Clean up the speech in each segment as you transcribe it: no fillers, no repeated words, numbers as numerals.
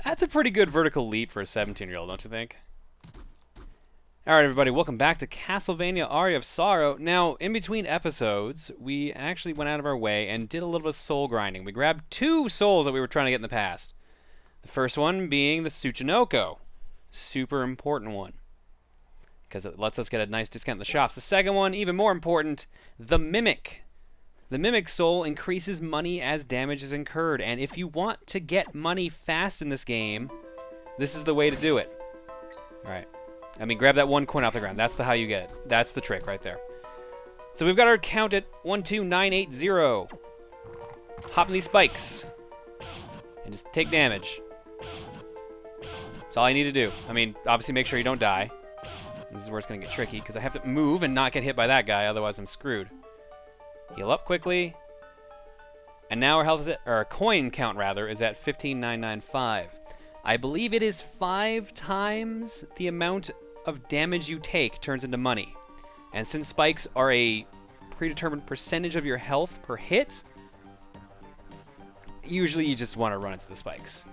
That's a pretty good vertical leap for a 17-year-old, don't you think? Alright, everybody, welcome back to Castlevania Aria of Sorrow. Now, in between episodes, we actually went out of our way and did a little bit of soul grinding. We grabbed 2 souls that we were trying to get in the past. The first one being the Tsuchinoko. Super important one, because it lets us get a nice discount in the shops. The second one, even more important, the Mimic. The Mimic Soul increases money as damage is incurred, and if you want to get money fast in this game, this is the way to do it. Alright. I mean, grab that 1 coin off the ground. That's how you get it. That's the trick right there. So we've got our count at 12980. Hop in these spikes. And just take damage. That's all you need to do. I mean, obviously make sure you don't die. This is where it's going to get tricky, because I have to move and not get hit by that guy, otherwise I'm screwed. Heal up quickly. And now our health is at, or our coin count rather, is at 15,995. I believe it is 5 times the amount of damage you take turns into money. And since spikes are a predetermined percentage of your health per hit, usually you just want to run into the spikes.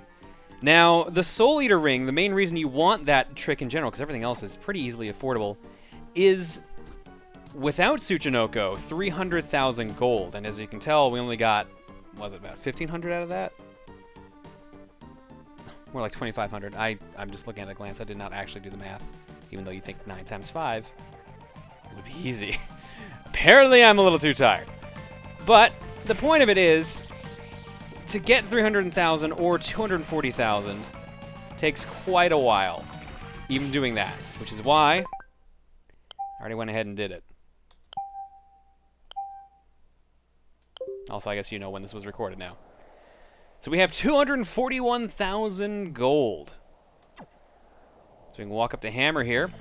Now, the Soul Eater Ring, the main reason you want that trick in general, because everything else is pretty easily affordable, is without Tsuchinoko, 300,000 gold. And as you can tell, we only got, was it about 1,500 out of that? More like 2,500. I'm just looking at a glance. I did not actually do the math, even though you think 9 times 5 would be easy. Apparently, I'm a little too tired. But the point of it is, to get 300,000 or 240,000 takes quite a while, even doing that, which is why I already went ahead and did it. Also, I guess you know when this was recorded now. So we have 241,000 gold. So we can walk up to Hammer here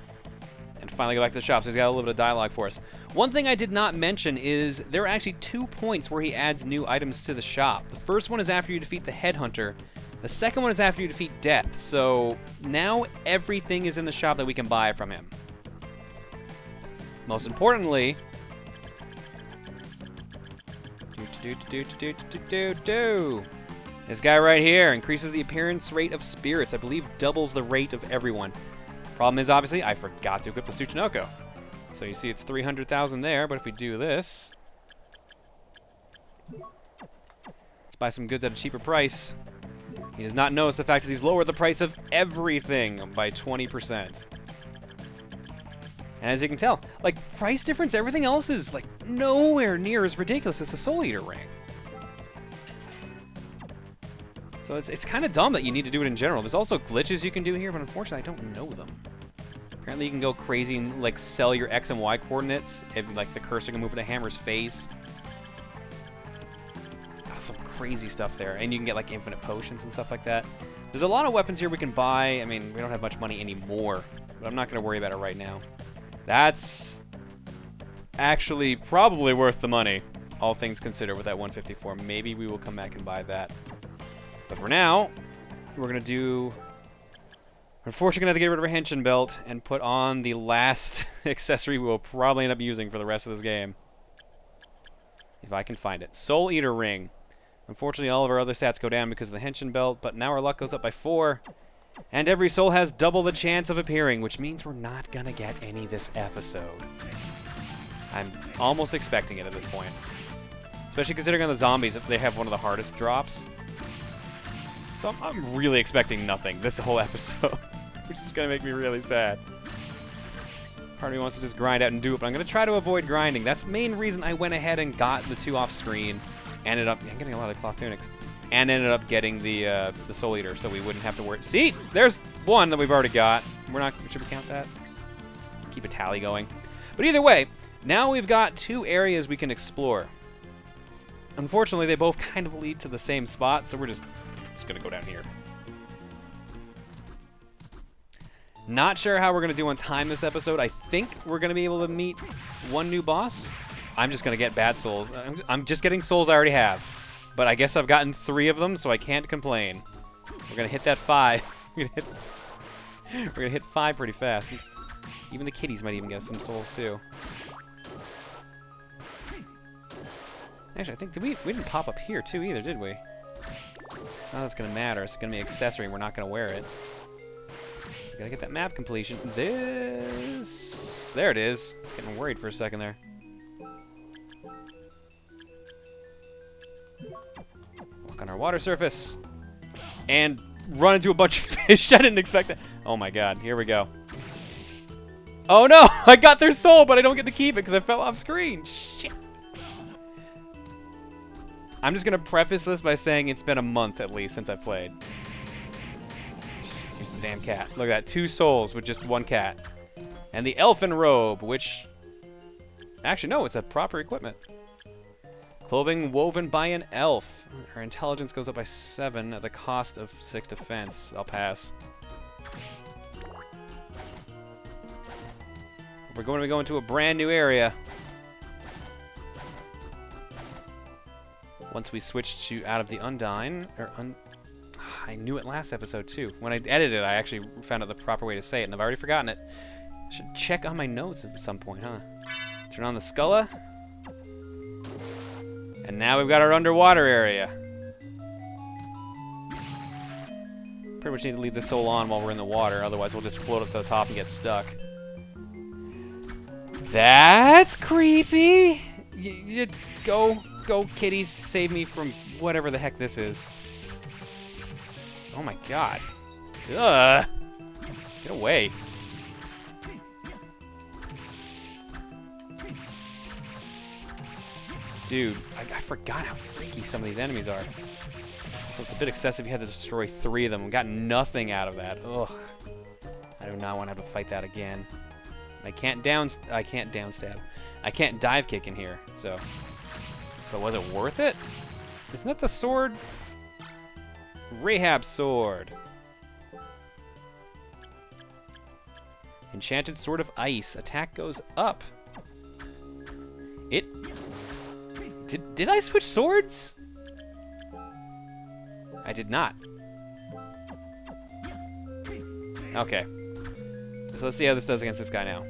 and finally go back to the shop. So he's got a little bit of dialogue for us. One thing I did not mention is there are actually 2 points where he adds new items to the shop. The first one is after you defeat the Headhunter. The second one is after you defeat Death. So now everything is in the shop that we can buy from him. Most importantly, this guy right here increases the appearance rate of spirits. I believe doubles the rate of everyone. Problem is, obviously, I forgot to equip the Tsuchinoko. So you see it's 300,000 there, but if we do this, let's buy some goods at a cheaper price. He does not notice the fact that he's lowered the price of everything by 20%. And as you can tell, like, price difference, everything else is, like, nowhere near as ridiculous as the Soul Eater Ring. So it's kind of dumb that you need to do it in general. There's also glitches you can do here, but unfortunately I don't know them. Apparently you can go crazy and like sell your X and Y coordinates, and like the cursor can move to Hammer's face. Oh, some crazy stuff there. And you can get like infinite potions and stuff like that. There's a lot of weapons here we can buy. I mean, we don't have much money anymore, but I'm not going to worry about it right now. That's actually probably worth the money, all things considered, with that 154. Maybe we will come back and buy that. But for now, we're going to do... We're unfortunately going to have to get rid of our Henshin belt and put on the last accessory we will probably end up using for the rest of this game. If I can find it. Soul Eater Ring. Unfortunately, all of our other stats go down because of the Henshin belt, but now our luck goes up by 4. And every soul has double the chance of appearing, which means we're not going to get any this episode. I'm almost expecting it at this point. Especially considering on the zombies, they have one of the hardest drops. So I'm really expecting nothing this whole episode, which is going to make me really sad. Part of me wants to just grind out and do it, but I'm going to try to avoid grinding. That's the main reason I went ahead and got the 2 off screen. I'm getting a lot of cloth tunics. And ended up getting the Soul Eater, so we wouldn't have to worry. See? There's one that we've already got. Should we count that? Keep a tally going. But either way, now we've got 2 areas we can explore. Unfortunately, they both kind of lead to the same spot, so we're just going to go down here. Not sure how we're going to do on time this episode. I think we're going to be able to meet 1 new boss. I'm just going to get bad souls. I'm just getting souls I already have. But I guess I've gotten 3 of them, so I can't complain. We're going to hit that 5. We're going to hit 5 pretty fast. Even the kitties might even get some souls, too. Actually, I think, we didn't pop up here, too, either, did we? Not that's gonna matter. It's gonna be an accessory. We're not gonna wear it. We gotta get that map completion. This. There it is. I was getting worried for a second there. Walk on our water surface. And run into a bunch of fish. I didn't expect that. Oh my god. Here we go. Oh no! I got their soul, but I don't get to keep it because I fell off screen. Shit. I'm just gonna preface this by saying it's been a month at least since I played. Just use the damn cat. Look at that, 2 souls with just 1 cat. And the elfin robe, which... Actually, no, it's a proper equipment. Clothing woven by an elf. Her intelligence goes up by 7 at the cost of 6 defense. I'll pass. We're going to be going to a brand new area. Once we switch to out of the Undine, or I knew it last episode too. When I edited it, I actually found out the proper way to say it, and I've already forgotten it. I should check on my notes at some point, huh? Turn on the Skulla. And now we've got our underwater area. Pretty much need to leave the soul on while we're in the water, otherwise we'll just float up to the top and get stuck. That's creepy! You go kitties, save me from whatever the heck this is. Oh my god. Ugh! Get away. Dude, I forgot how freaky some of these enemies are. So it's a bit excessive. You had to destroy 3 of them. We got nothing out of that. Ugh. I do not want to have to fight that again. I can't downstab. I can't dive kick in here, so. But was it worth it? Isn't that the sword? Rahab's sword. Enchanted sword of ice. Attack goes up. It. Did I switch swords? I did not. Okay. So let's see how this does against this guy now.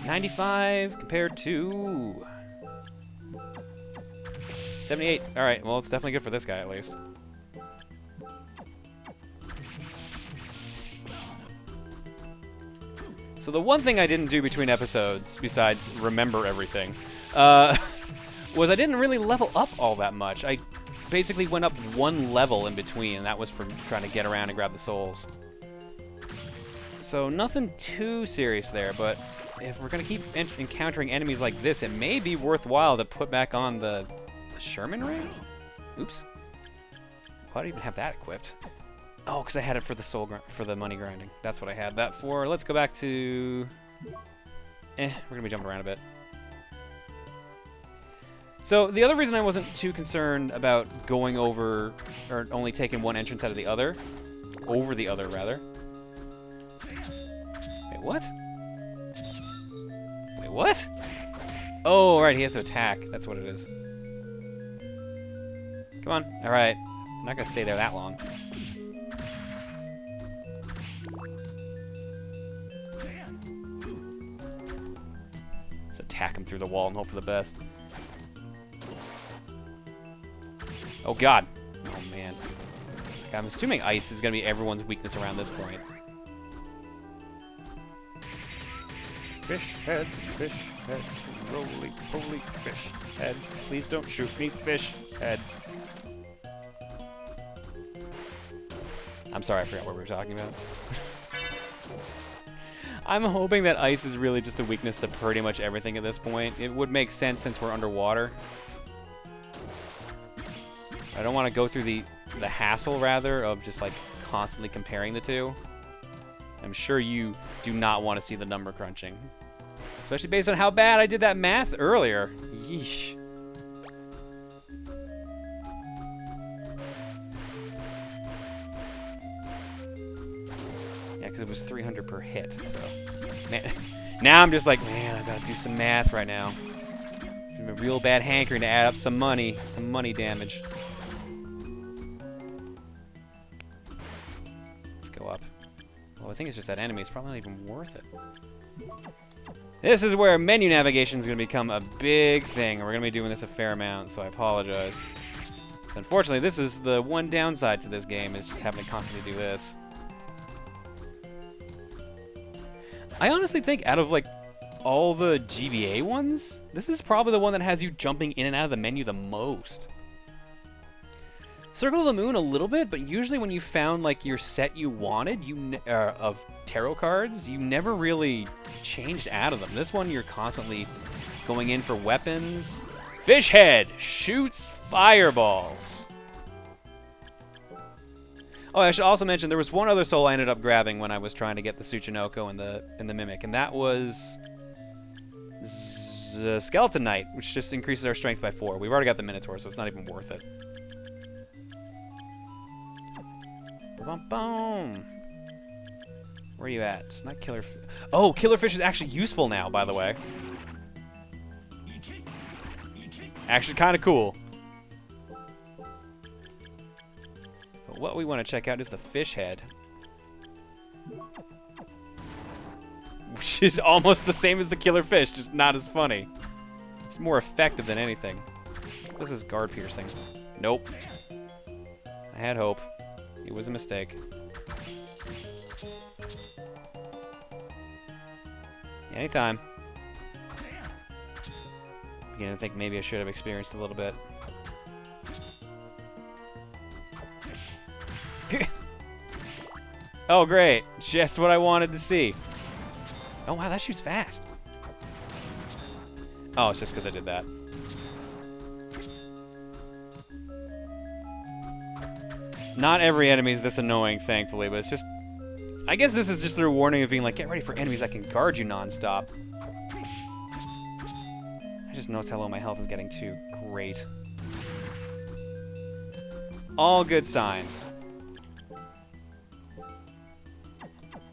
95 compared to 78. All right, well, it's definitely good for this guy at least. So the one thing I didn't do between episodes, besides remember everything, was I didn't really level up all that much. I basically went up 1 level in between, and that was from trying to get around and grab the souls. So nothing too serious there, but if we're going to keep encountering enemies like this, it may be worthwhile to put back on the Sherman Ring? Oops. Why do I even have that equipped? Oh, because I had it for the for the money grinding. That's what I had that for. Let's go back to... we're going to be jumping around a bit. So the other reason I wasn't too concerned about going over, or only taking one entrance out of the other, over the other rather. Wait, what? Wait, what? Oh, right, he has to attack. That's what it is. Come on. All right. I'm not going to stay there that long. Let's attack him through the wall and hope for the best. Oh, God. Oh, man. I'm assuming ice is going to be everyone's weakness around this point. Fish heads, roly poly fish heads. Please don't shoot me, fish heads. I'm sorry, I forgot what we were talking about. I'm hoping that ice is really just a weakness to pretty much everything at this point. It would make sense since we're underwater. I don't want to go through the hassle, rather, of just, like, constantly comparing the two. I'm sure you do not want to see the number crunching. Especially based on how bad I did that math earlier. Yeesh. Yeah, because it was 300 per hit, so... Man, now I'm just like, man, I gotta do some math right now. I'm a real bad hankering to add up some money damage. Let's go up. Well, I think it's just that enemy. It's probably not even worth it. This is where menu navigation is going to become a big thing. We're going to be doing this a fair amount, so I apologize. So unfortunately, this is the one downside to this game, is just having to constantly do this. I honestly think out of, like, all the GBA ones, this is probably the one that has you jumping in and out of the menu the most. Circle of the Moon a little bit, but usually when you found, like, your set you wanted, of tarot cards, you never really changed out of them. This one, you're constantly going in for weapons. Fish head shoots fireballs. Oh, I should also mention there was one other soul I ended up grabbing when I was trying to get the Tsuchinoko and the Mimic, and that was Skeleton Knight, which just increases our strength by 4. We've already got the Minotaur, so it's not even worth it. Boom. Where are you at? It's not Killer Fish. Oh, Killer Fish is actually useful now, by the way. Actually kind of cool. But what we want to check out is the fish head. Which is almost the same as the killer fish, just not as funny. It's more effective than anything. This is guard piercing. Nope. I had hope. It was a mistake. Anytime. Beginning to think maybe I should have experienced a little bit. Oh, great. Just what I wanted to see. Oh, wow, that shoots fast. Oh, it's just because I did that. Not every enemy is this annoying, thankfully, but it's just... I guess this is just their warning of being like, get ready for enemies that can guard you nonstop. I just noticed how low my health is getting too. Great. All good signs.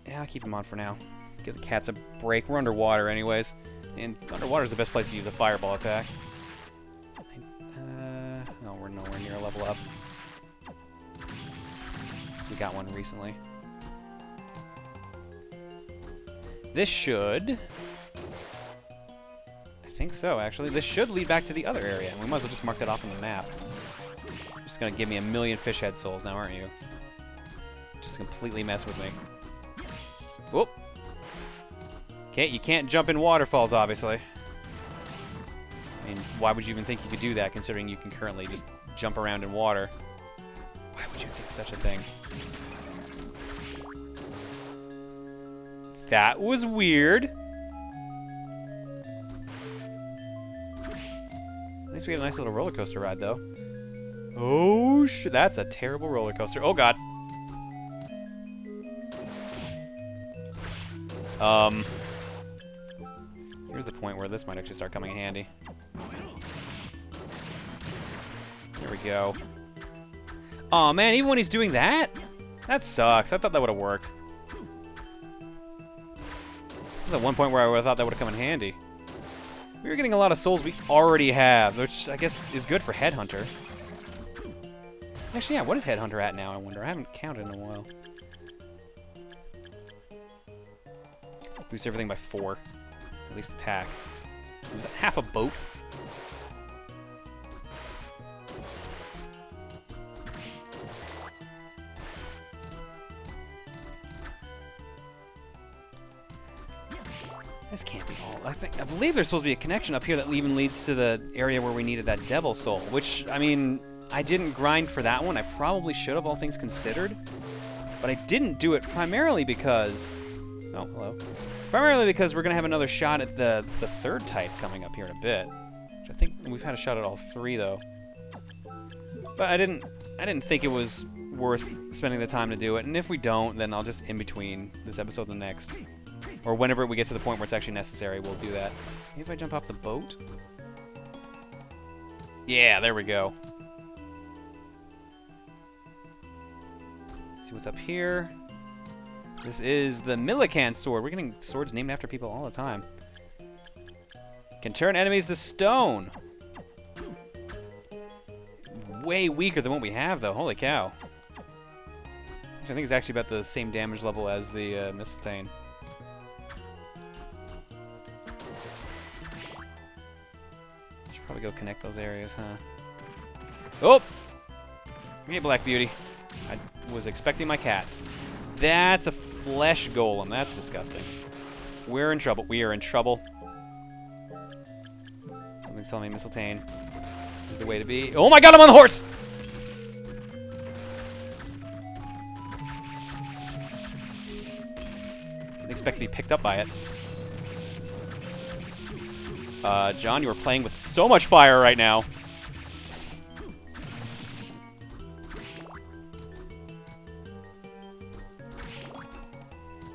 Yeah, I'll keep him on for now. Give the cats a break. We're underwater anyways. And underwater is the best place to use a fireball attack. No, we're nowhere near a level up. We got one recently. This should... I think so, actually. This should lead back to the other area. And we might as well just mark that off on the map. You're just going to give me a million fish head souls now, aren't you? Just completely mess with me. Whoop. Okay, you can't jump in waterfalls, obviously. I mean, why would you even think you could do that, considering you can currently just jump around in water? Why would you think such a thing? That was weird. At least we had a nice little roller coaster ride, though. Oh, shit. That's a terrible roller coaster. Oh, God. Here's the point where this might actually start coming in handy. There we go. Aw, man, even when he's doing that? That sucks. I thought that would have worked. There's at one point where I would've thought that would have come in handy. We were getting a lot of souls we already have, which I guess is good for Headhunter. Actually, yeah, what is Headhunter at now, I wonder? I haven't counted in a while. Boost everything by 4. At least attack. Was that half a boat? This can't be all. I believe there's supposed to be a connection up here that even leads to the area where we needed that devil soul, which, I mean, I didn't grind for that one. I probably should have, all things considered. But I didn't do it primarily because... Oh, hello. Primarily because we're going to have another shot at the third type coming up here in a bit. Which I think we've had a shot at all 3, though. But I didn't think it was worth spending the time to do it. And if we don't, then I'll just in between this episode and the next. Or whenever we get to the point where it's actually necessary, we'll do that. Maybe if I jump off the boat? Yeah, there we go. Let's see what's up here. This is the Millican sword. We're getting swords named after people all the time. Can turn enemies to stone. Way weaker than what we have, though. Holy cow. I think it's actually about the same damage level as the Mistletoe. Should probably go connect those areas, huh? Oh! Hey, Black Beauty. I was expecting my cats. That's a flesh golem. That's disgusting. We're in trouble. We are in trouble. Something's telling me Mistletoe is the way to be. Oh my god, I'm on the horse! Didn't expect to be picked up by it. John, you are playing with so much fire right now.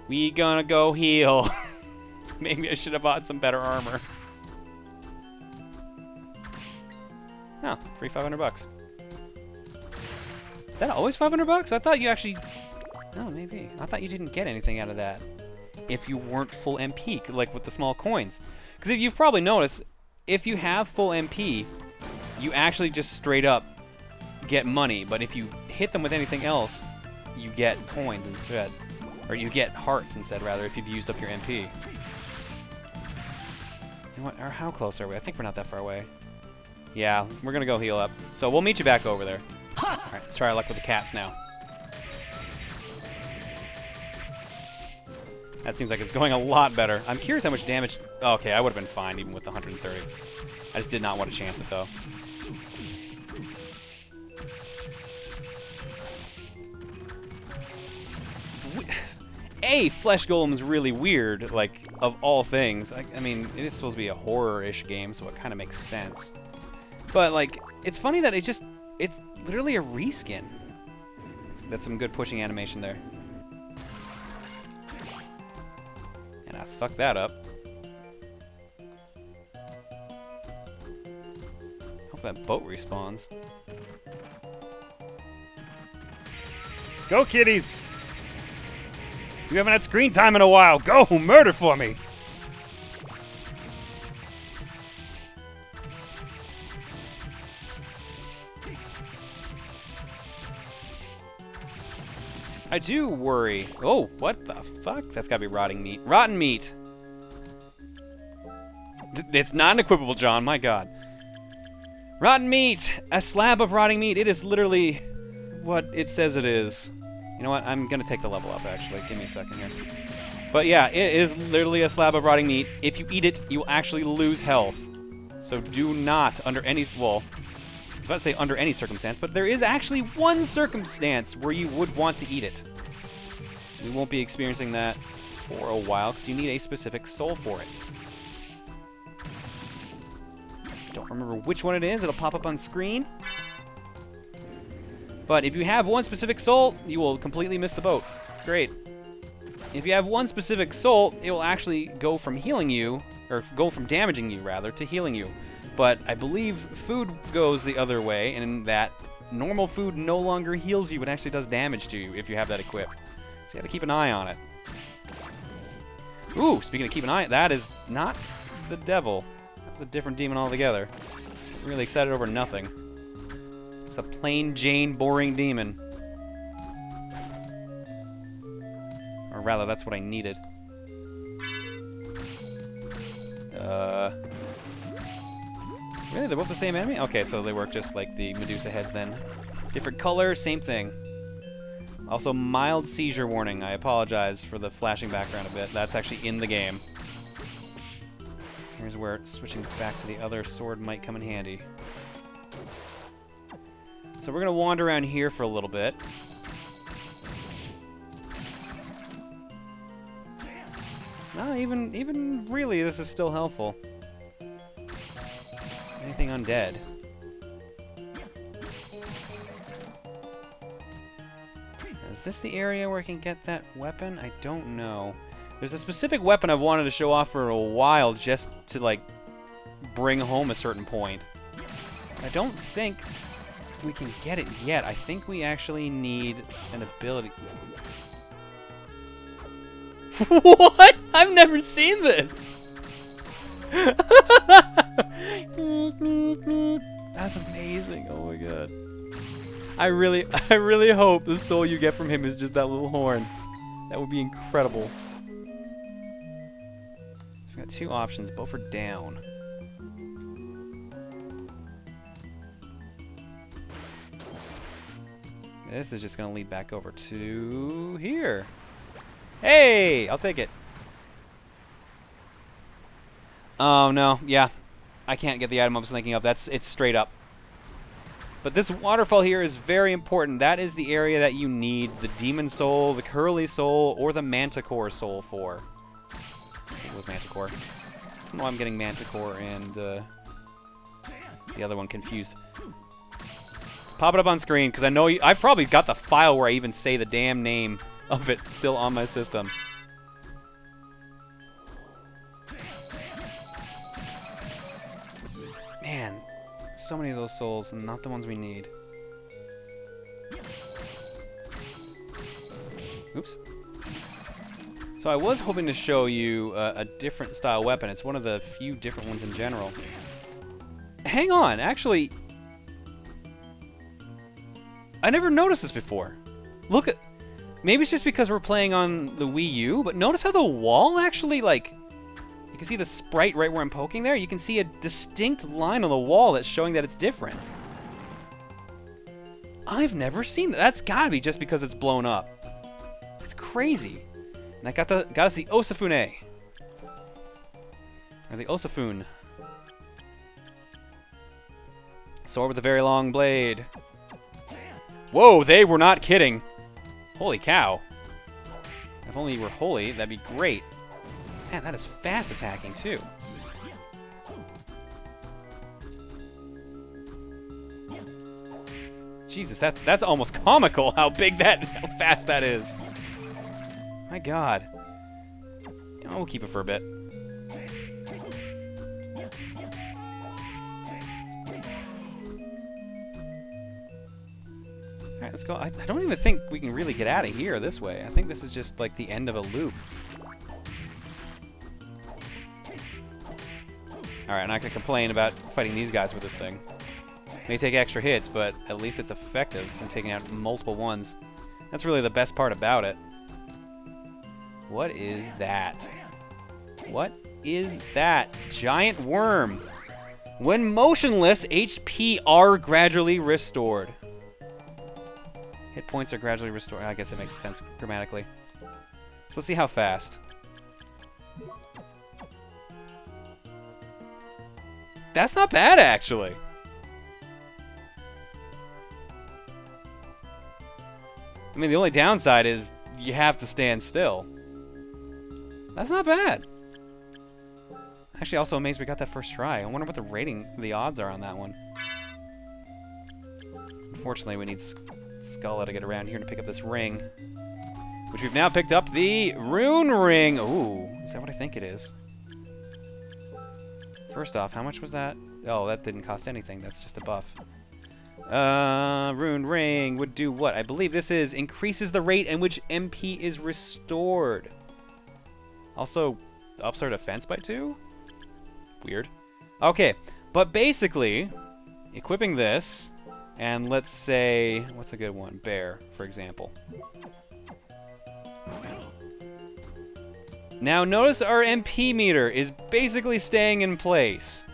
We gonna go heal. Maybe I should have bought some better armor. Oh, free 500 bucks. Is that always 500 bucks? I thought you actually... Oh, maybe. I thought you didn't get anything out of that if you weren't full MP, like with the small coins. Because if you've probably noticed, if you have full MP, you actually just straight up get money. But if you hit them with anything else, you get coins instead. Or you get hearts instead, rather, if you've used up your MP. You know what? Or how close are we? I think we're not that far away. Yeah, we're going to go heal up. So we'll meet you back over there. All right, let's try our luck with the cats now. That seems like it's going a lot better. I'm curious how much damage... Oh, okay, I would have been fine even with the 130. I just did not want to chance it, though. Flesh Golem is really weird, like, of all things. I mean, it is supposed to be a horror-ish game, so it kind of makes sense. But, like, it's funny that it's literally a reskin. That's some good pushing animation there. And I fucked that up. Hope that boat respawns. Go, kitties! You haven't had screen time in a while. Go, murder for me! I do worry. Oh, what the fuck? That's gotta be rotting meat. Rotten meat! It's not unequivocable, John. My god. Rotten meat! A slab of rotting meat. It is literally what it says it is. You know what? I'm gonna take the level up, actually. Give me a second here. But yeah, it is literally a slab of rotting meat. If you eat it, you will actually lose health. So do not, under any... Well, I was about to say under any circumstance, but there is actually one circumstance where you would want to eat it. We won't be experiencing that for a while, because you need a specific soul for it. Don't remember which one it is. It'll pop up on screen. But if you have one specific soul, you will completely miss the boat. Great. If you have one specific soul, it will actually go from healing you, or go from damaging you, rather, to healing you. But I believe food goes the other way, and in that normal food no longer heals you, it actually does damage to you if you have that equipped. So you have to keep an eye on it. Ooh, speaking of keep an eye, that is not the devil. It's a different demon altogether. I'm really excited over nothing. It's a plain Jane boring demon. Or rather, that's what I needed. Really? They're both the same enemy? Okay, so they work just like the Medusa heads then. Different color, same thing. Also, mild seizure warning. I apologize for the flashing background a bit. That's actually in the game. Here's where switching back to the other sword might come in handy. So we're going to wander around here for a little bit. No, even really, this is still helpful. Anything undead? Is this the area where I can get that weapon? I don't know. There's a specific weapon I've wanted to show off for a while just to, like, bring home a certain point. I don't think we can get it yet. I think we actually need an ability. What? I've never seen this! That's amazing. Oh my god. I really hope the soul you get from him is just that little horn. That would be incredible. We've got two options, both are down. This is just going to lead back over to here. Hey! I'll take it. Oh, no. Yeah. I can't get the item I was thinking of. It's straight up. But this waterfall here is very important. That is the area that you need the Demon Soul, the Curly Soul, or the Manticore Soul for. I think it was Manticore. I don't know why I'm getting Manticore and the other one confused. Let's pop it up on screen, because I know I've probably got the file where I even say the damn name of it still on my system. Man. So many of those souls, and not the ones we need. Oops. So I was hoping to show you a different style weapon. It's one of the few different ones in general. Hang on, actually, I never noticed this before. Look at, maybe it's just because we're playing on the Wii U, but notice how the wall actually, like, you can see the sprite right where I'm poking there. You can see a distinct line on the wall that's showing that it's different. I've never seen that. That's gotta be just because it's blown up. It's crazy. And that got us the Osafune. Or the Osafune. Sword with a very long blade. Whoa, they were not kidding. Holy cow. If only you were holy, that'd be great. Man, that is fast attacking, too. Jesus, that's almost comical how big how fast that is. My God. You know, we'll keep it for a bit. Alright, let's go. I don't even think we can really get out of here this way. I think this is just like the end of a loop. Alright, I'm not going to complain about fighting these guys with this thing. May take extra hits, but at least it's effective in taking out multiple ones. That's really the best part about it. What is that? What is that? Giant worm. When motionless, HP are gradually restored. Hit points are gradually restored. I guess it makes sense grammatically. So let's see how fast. That's not bad, actually. I mean, the only downside is you have to stand still. That's not bad. Actually, also amazed we got that first try. I wonder what the odds are on that one. Unfortunately, we need Skulla to get around here to pick up this ring. Which we've now picked up the Rune Ring. Ooh, is that what I think it is? First off, how much was that? Oh, that didn't cost anything. That's just a buff. Rune Ring would do what? I believe this increases the rate in which MP is restored. Also, ups our defense by 2? Weird. Okay, but basically, equipping this, and let's say, what's a good one? Bear, for example. Now notice our MP meter is basically staying in place.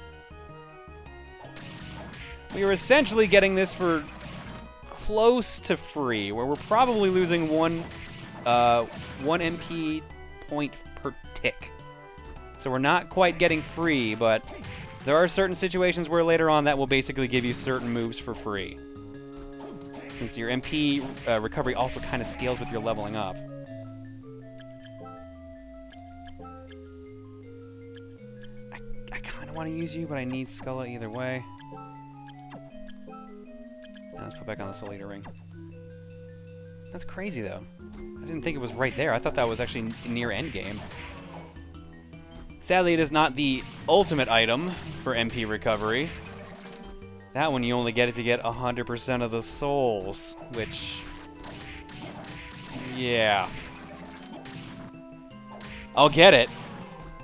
We are essentially getting this for close to free, where we're probably losing one MP point per tick. So we're not quite getting free, but there are certain situations where later on that will basically give you certain moves for free. Since your MP recovery also kind of scales with your leveling up. I kind of want to use you, but I need Skulla either way. Now let's put back on the Soul Eater ring. That's crazy, though. I didn't think it was right there. I thought that was actually near endgame. Sadly, it is not the ultimate item for MP recovery. That one you only get if you get 100% of the souls, which... yeah. I'll get it,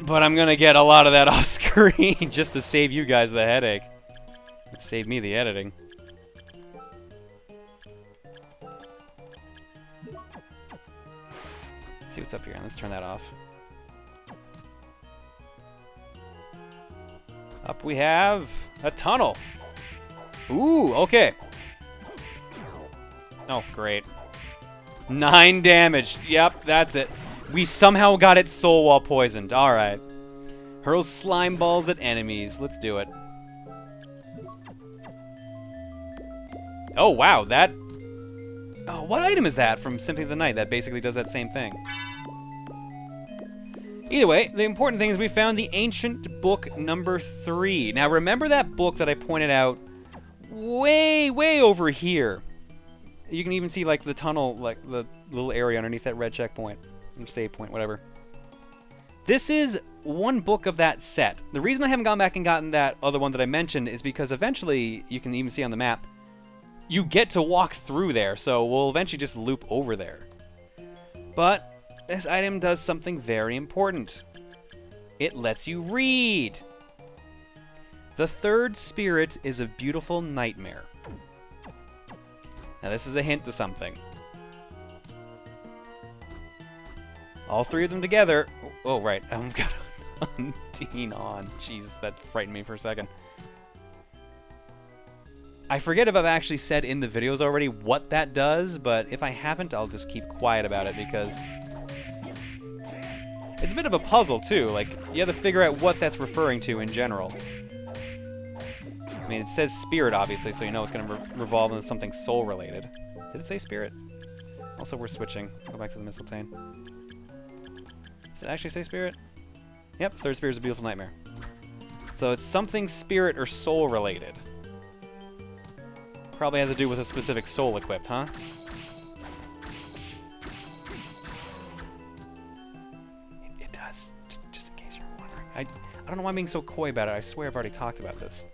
but I'm gonna get a lot of that off screen just to save you guys the headache. Save me the editing. Let's see what's up here. Let's turn that off. Up we have a tunnel. Ooh, okay. Oh, great. 9 damage. Yep, that's it. We somehow got its soul while poisoned. Alright. Hurl slime balls at enemies. Let's do it. Oh, wow, that... Oh, what item is that from Symphony of the Night that basically does that same thing? Either way, the important thing is we found the Ancient Book number 3. Now, remember that book that I pointed out way, way over here? You can even see, like, the tunnel, like, the little area underneath that red checkpoint. Or save point, whatever. This is one book of that set. The reason I haven't gone back and gotten that other one that I mentioned is because eventually, you can even see on the map, you get to walk through there, so we'll eventually just loop over there. But this item does something very important. It lets you read. The third spirit is a beautiful nightmare. Now this is a hint to something. All 3 of them together. Oh, right. I've got Undine on. Jeez, that frightened me for a second. I forget if I've actually said in the videos already what that does, but if I haven't, I'll just keep quiet about it because it's a bit of a puzzle, too. Like, you have to figure out what that's referring to in general. I mean, it says spirit, obviously, so you know it's going to revolve into something soul-related. Did it say spirit? Also, we're switching. Go back to the mistletoe. Does it actually say spirit? Yep, third spirit is a beautiful nightmare. So it's something spirit or soul-related. Probably has to do with a specific soul equipped, huh? It does. Just in case you're wondering. I don't know why I'm being so coy about it. I swear I've already talked about this.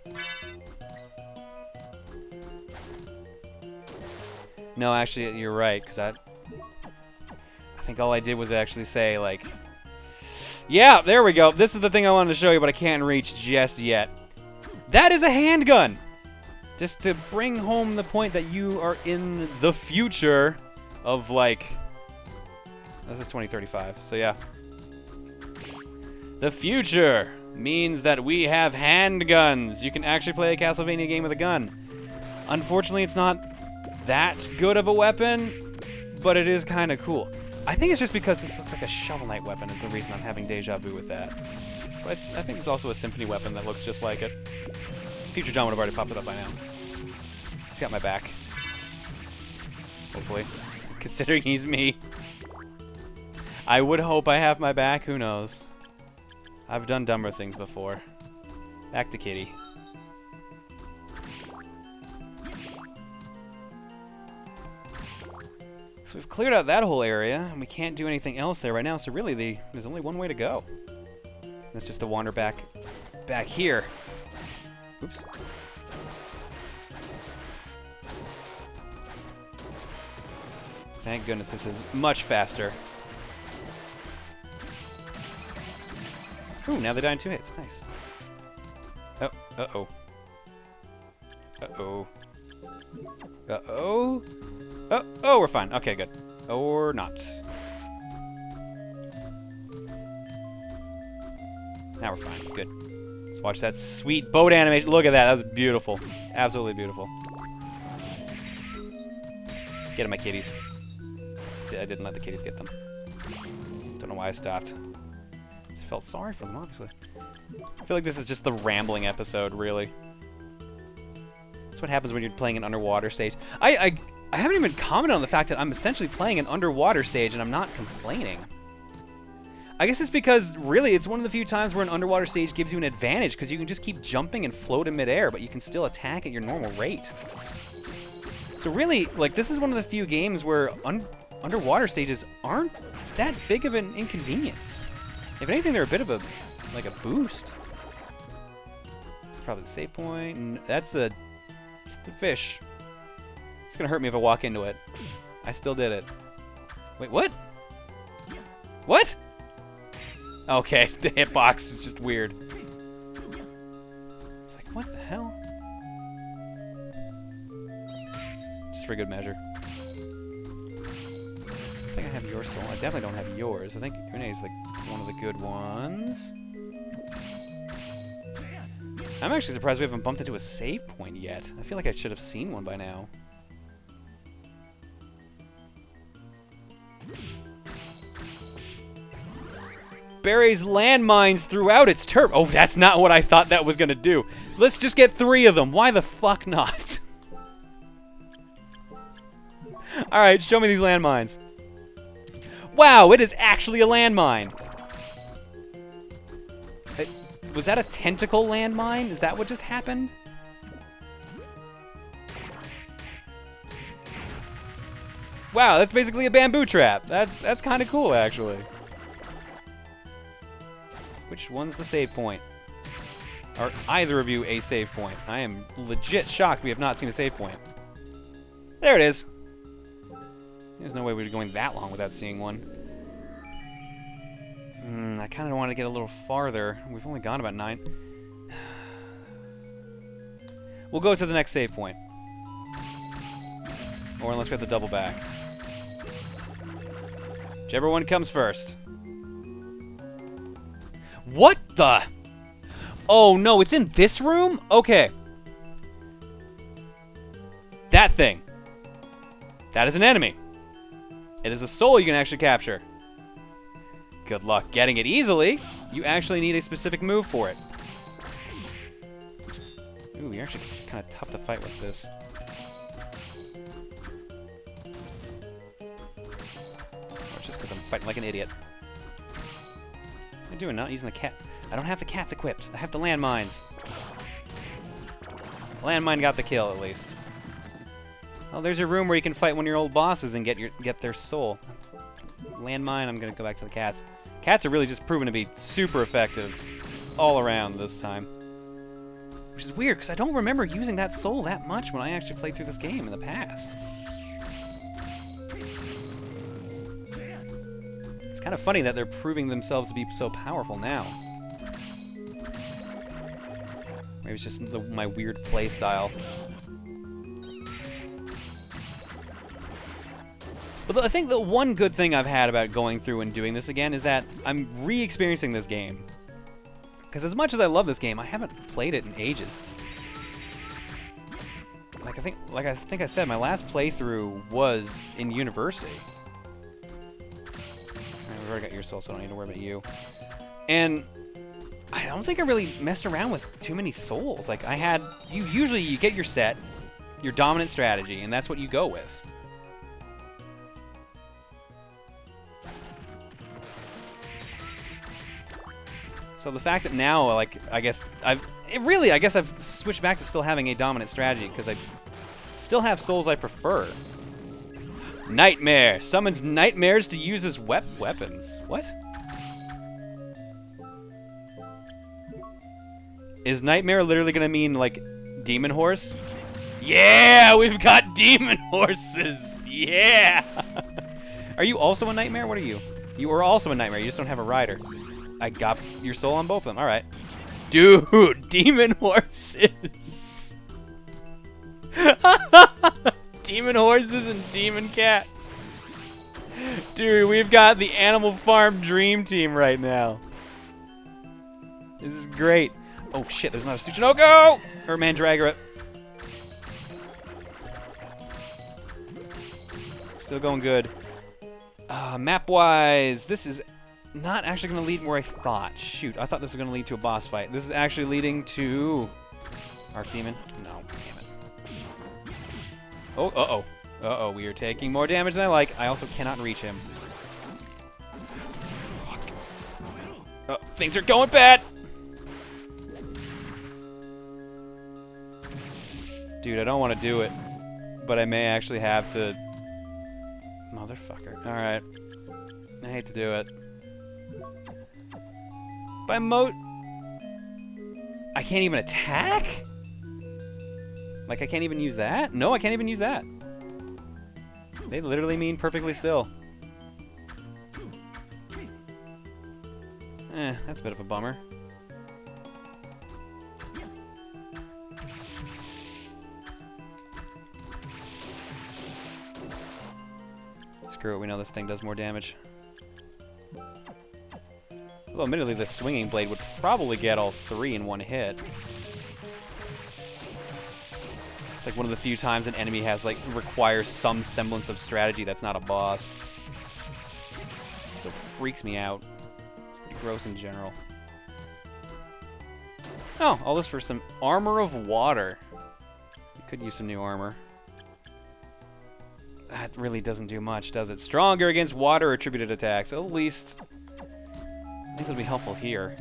No, actually, you're right, because I think all I did was actually say, like... Yeah, there we go. This is the thing I wanted to show you, but I can't reach just yet. That is a handgun! Just to bring home the point that you are in the future of, like... This is 2035, so yeah. The future means that we have handguns. You can actually play a Castlevania game with a gun. Unfortunately, it's not that good of a weapon, but it is kind of cool. I think it's just because this looks like a Shovel Knight weapon is the reason I'm having deja vu with that. But I think there's also a Symphony weapon that looks just like it. Future John would have already popped it up by now. He's got my back. Hopefully. Considering he's me. I would hope I have my back, who knows. I've done dumber things before. Back to Kitty. So we've cleared out that whole area, and we can't do anything else there right now, so really there's only one way to go. That's just to wander back here. Oops. Thank goodness this is much faster. Ooh, now they die in 2 hits. Nice. Oh, uh-oh. Uh-oh. Uh-oh. Oh, we're fine. Okay, good. Or not. Now we're fine. Good. Let's watch that sweet boat animation. Look at that. That was beautiful. Absolutely beautiful. Get them, my kitties. I didn't let the kitties get them. Don't know why I stopped. I felt sorry for them, obviously. I feel like this is just the rambling episode, really. That's what happens when you're playing an underwater stage. I haven't even commented on the fact that I'm essentially playing an underwater stage and I'm not complaining. I guess it's because, really, it's one of the few times where an underwater stage gives you an advantage because you can just keep jumping and float in midair, but you can still attack at your normal rate. So really, like, this is one of the few games where underwater stages aren't that big of an inconvenience. If anything, they're a bit of a, like, a boost. Probably the save point. It's the fish. It's gonna hurt me if I walk into it. I still did it. Wait, what? What? Okay, the hitbox was just weird. It's like, what the hell? Just for good measure. I think I have your soul. I definitely don't have yours. I think Rune is like one of the good ones. I'm actually surprised we haven't bumped into a save point yet. I feel like I should have seen one by now. Buries landmines throughout its turf. Oh, that's not what I thought that was going to do. Let's just get 3 of them. Why the fuck not? Alright, show me these landmines. Wow, it is actually a landmine. Was that a tentacle landmine? Is that what just happened? Wow, that's basically a bamboo trap. That's kind of cool, actually. Which one's the save point? Are either of you a save point? I am legit shocked we have not seen a save point. There it is. There's no way we're going that long without seeing one. I kind of want to get a little farther. We've only gone about 9. We'll go to the next save point. Or unless we have to double back. Whichever one comes first. What the? Oh no, it's in this room? Okay. That thing. That is an enemy. It is a soul you can actually capture. Good luck getting it easily. You actually need a specific move for it. Ooh, you're actually kind of tough to fight with this. Or it's just because I'm fighting like an idiot. What am I doing? Not using the cat. I don't have the cats equipped. I have the landmines. Landmine got the kill, at least. Oh, there's a room where you can fight one of your old bosses and get their soul. Landmine, I'm going to go back to the cats. Cats are really just proven to be super effective all around this time. Which is weird, because I don't remember using that soul that much when I actually played through this game in the past. It's kind of funny that they're proving themselves to be so powerful now. Maybe it's just my weird play style. But I think the one good thing I've had about going through and doing this again is that I'm re-experiencing this game. Because as much as I love this game, I haven't played it in ages. Like I think I said, my last playthrough was in university. We've already got your soul, so I don't need to worry about you. And I don't think I really messed around with too many souls. Like usually you get your set, your dominant strategy, and that's what you go with. So the fact that now, like, I guess I've switched back to still having a dominant strategy because I still have souls I prefer. Nightmare summons nightmares to use as weapons. What? Is nightmare literally gonna mean like demon horse? Yeah, we've got demon horses. Yeah. Are you also a nightmare? What are you? You are also a nightmare. You just don't have a rider. I got your soul on both of them. All right. Dude, demon horses. Demon horses and demon cats. Dude, we've got the Animal Farm dream team right now. This is great. Oh shit, there's not a Tsuchinoko! Or Mandragora. Still going good. Map-wise, this is not actually going to lead where I thought. Shoot, I thought this was going to lead to a boss fight. This is actually leading to... Archdemon? No, damn it. Oh, uh-oh. Uh-oh, we are taking more damage than I like. I also cannot reach him. Fuck. Oh, things are going bad! Dude, I don't want to do it. But I may actually have to... Motherfucker. Alright. I hate to do it. By I can't even attack? Like, I can't even use that? No, I can't even use that. They literally mean perfectly still. That's a bit of a bummer. Screw it, we know this thing does more damage. Although, admittedly, the swinging blade would probably get all 3 in one hit. It's like one of the few times an enemy has, like, requires some semblance of strategy that's not a boss. Still freaks me out. It's pretty gross in general. Oh, all this for some armor of water. You could use some new armor. That really doesn't do much, does it? Stronger against water attributed attacks. At least it'll be helpful here.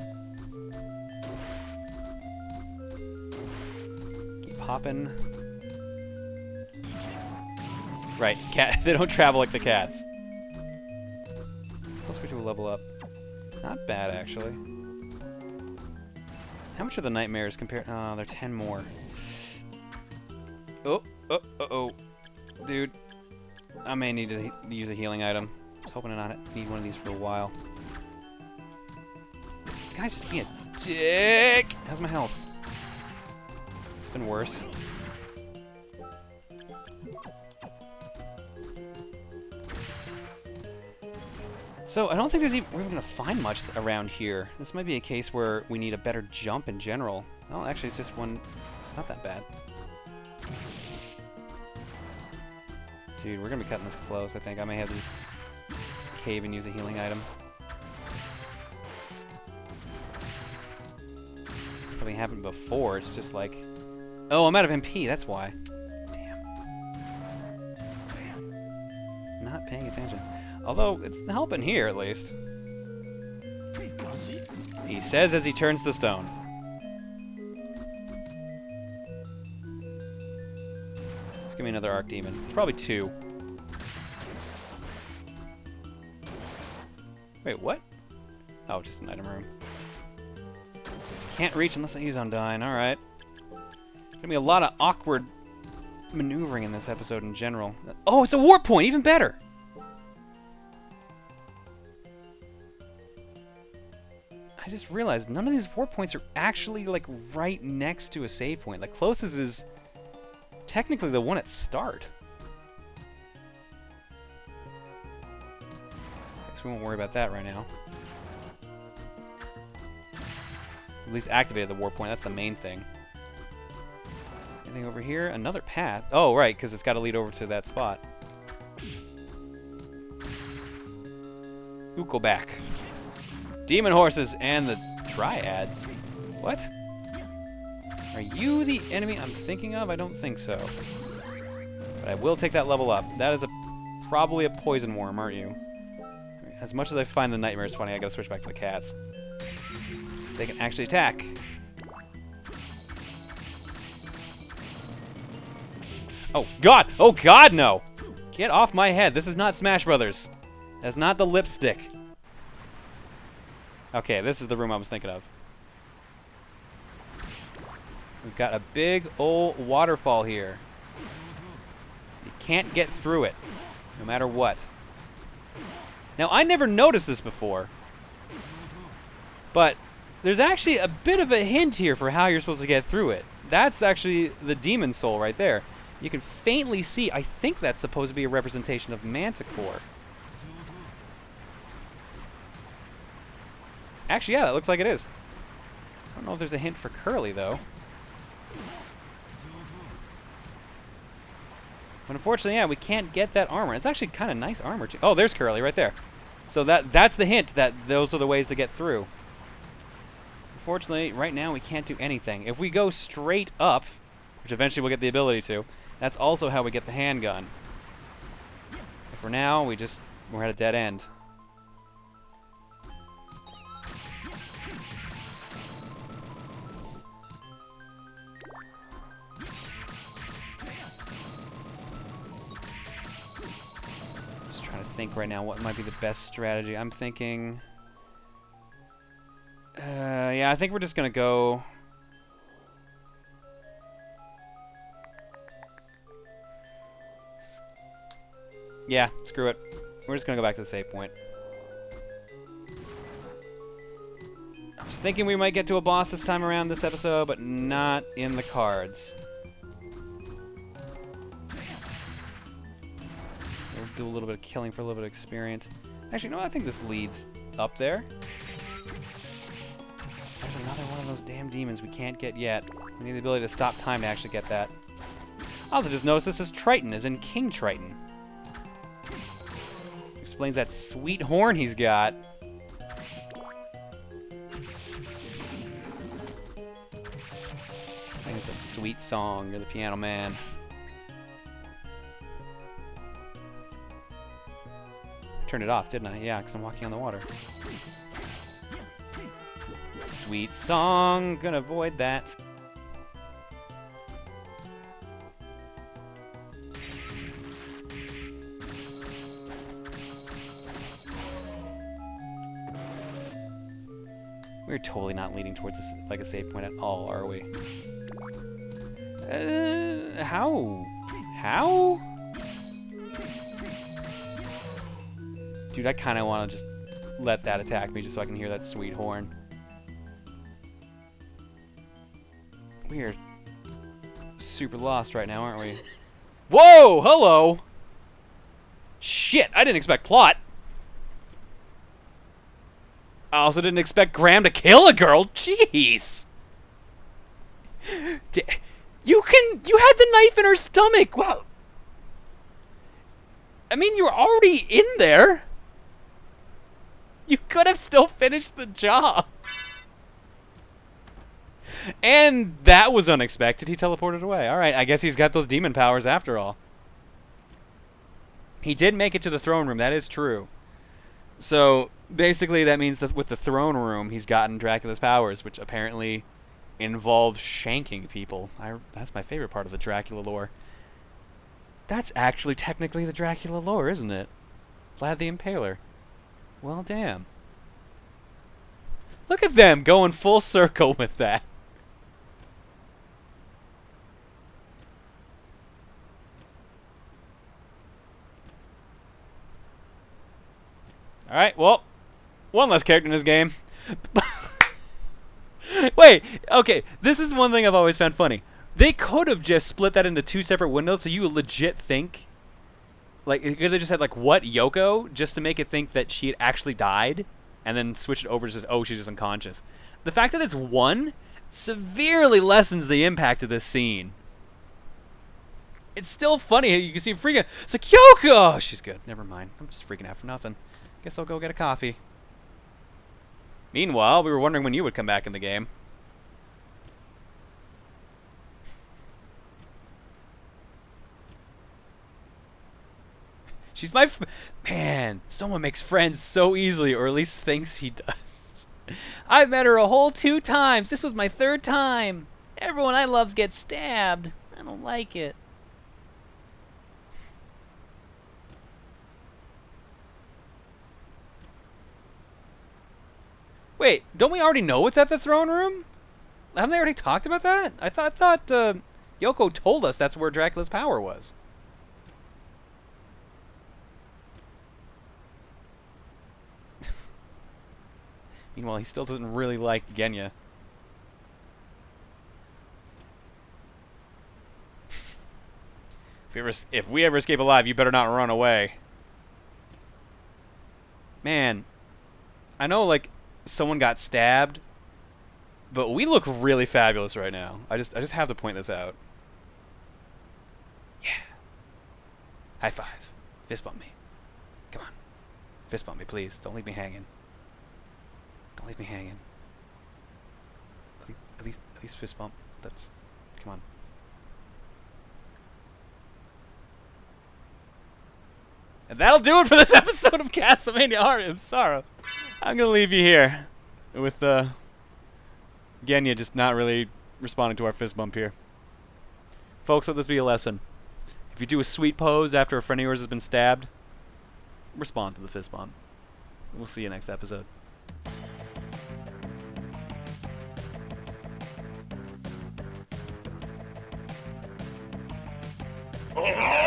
Keep popping. Right, cat. They don't travel like the cats. Plus we do a level up. Not bad, actually. How much are the nightmares compared? Oh, they're 10 more. Oh. Dude, I may need to use a healing item. I was hoping to not need one of these for a while. This guy's just being a dick. How's my health? It's been worse. So, I don't think we're even going to find much around here. This might be a case where we need a better jump in general. Oh, actually, it's just one. It's not that bad. Dude, we're going to be cutting this close, I think. I may have to cave and use a healing item. Something happened before. It's just like... Oh, I'm out of MP. That's why. Damn. Not paying attention. Although, it's helping here, at least. He says as he turns the stone. Let's give me another Arc Demon. It's probably 2. Wait, what? Oh, just an item room. Can't reach unless I use Undyne. Alright. There's gonna be a lot of awkward maneuvering in this episode in general. Oh, it's a warp point! Even better! I just realized none of these warp points are actually, like, right next to a save point. The closest is technically the one at start. Guess we won't worry about that right now. At least activated the warp point. That's the main thing. Anything over here? Another path. Oh, right, because it's got to lead over to that spot. Ooh, go back. Demon horses and the dryads. What? Are you the enemy I'm thinking of? I don't think so. But I will take that level up. That is probably a poison worm, aren't you? As much as I find the nightmares funny, I gotta switch back to the cats. So they can actually attack. Oh, God! Oh, God, no! Get off my head. This is not Smash Brothers. That's not the lipstick. Okay, this is the room I was thinking of. We've got a big old waterfall here. You can't get through it, no matter what. Now, I never noticed this before, but there's actually a bit of a hint here for how you're supposed to get through it. That's actually the demon soul right there. You can faintly see, I think that's supposed to be a representation of Manticore. Actually, yeah, that looks like it is. I don't know if there's a hint for Curly, though. But unfortunately, yeah, we can't get that armor. It's actually kind of nice armor, too. Oh, there's Curly right there. So that's the hint that those are the ways to get through. Unfortunately, right now, we can't do anything. If we go straight up, which eventually we'll get the ability to, that's also how we get the handgun. But for now, we're at a dead end. Think right now what might be the best strategy. I'm thinking yeah, I think we're just gonna go yeah, screw it. We're just gonna go back to the save point. I was thinking we might get to a boss this time around this episode, but not in the cards. Do a little bit of killing for a little bit of experience. Actually, no, I think this leads up there. There's another one of those damn demons we can't get yet. We need the ability to stop time to actually get that. I also just noticed this is Triton, as in King Triton. Explains that sweet horn he's got. I think it's a sweet song. You're the piano man. Turned it off, didn't I? Yeah, because I'm walking on the water. Sweet song. Gonna avoid that. We're totally not leading towards this, like a save point at all, are we? How? How? Dude, I kind of want to just let that attack me just so I can hear that sweet horn. We are super lost right now, aren't we? Whoa! Hello! Shit, I didn't expect plot. I also didn't expect Graham to kill a girl. Jeez. You had the knife in her stomach. Wow. I mean, you were already in there. You could have still finished the job. And that was unexpected. He teleported away. All right, I guess he's got those demon powers after all. He did make it to the throne room. That is true. So basically that means that with the throne room, he's gotten Dracula's powers, which apparently involves shanking people. That's my favorite part of the Dracula lore. That's actually technically the Dracula lore, isn't it? Vlad the Impaler. Well, damn. Look at them going full circle with that. Alright, well, one less character in this game. Wait, okay, this is one thing I've always found funny. They could have just split that into two separate windows so you legit think... Like, they could have just said, like, what, Yoko? Just to make it think that she had actually died, and then switch it over to just, oh, she's just unconscious. The fact that it's one severely lessens the impact of this scene. It's still funny. You can see him freaking out. It's like, Yoko! Oh, she's good. Never mind. I'm just freaking out for nothing. Guess I'll go get a coffee. Meanwhile, we were wondering when you would come back in the game. She's my man, someone makes friends so easily, or at least thinks he does. I've met her a whole 2 times. This was my 3rd time. Everyone I love gets stabbed. I don't like it. Wait, don't we already know what's at the throne room? Haven't they already talked about that? I thought Yoko told us that's where Dracula's power was. Meanwhile, he still doesn't really like Genya. If we ever escape alive, you better not run away. Man, I know, like, someone got stabbed, but we look really fabulous right now. I just have to point this out. Yeah. High five. Fist bump me. Come on. Fist bump me, please. Don't leave me hanging. Don't leave me hanging. At least fist bump. That's... Come on. And that'll do it for this episode of Castlevania Aria of Sorrow. I'm going to leave you here with Genya just not really responding to our fist bump here. Folks, let this be a lesson. If you do a sweet pose after a friend of yours has been stabbed, respond to the fist bump. We'll see you next episode. Oh!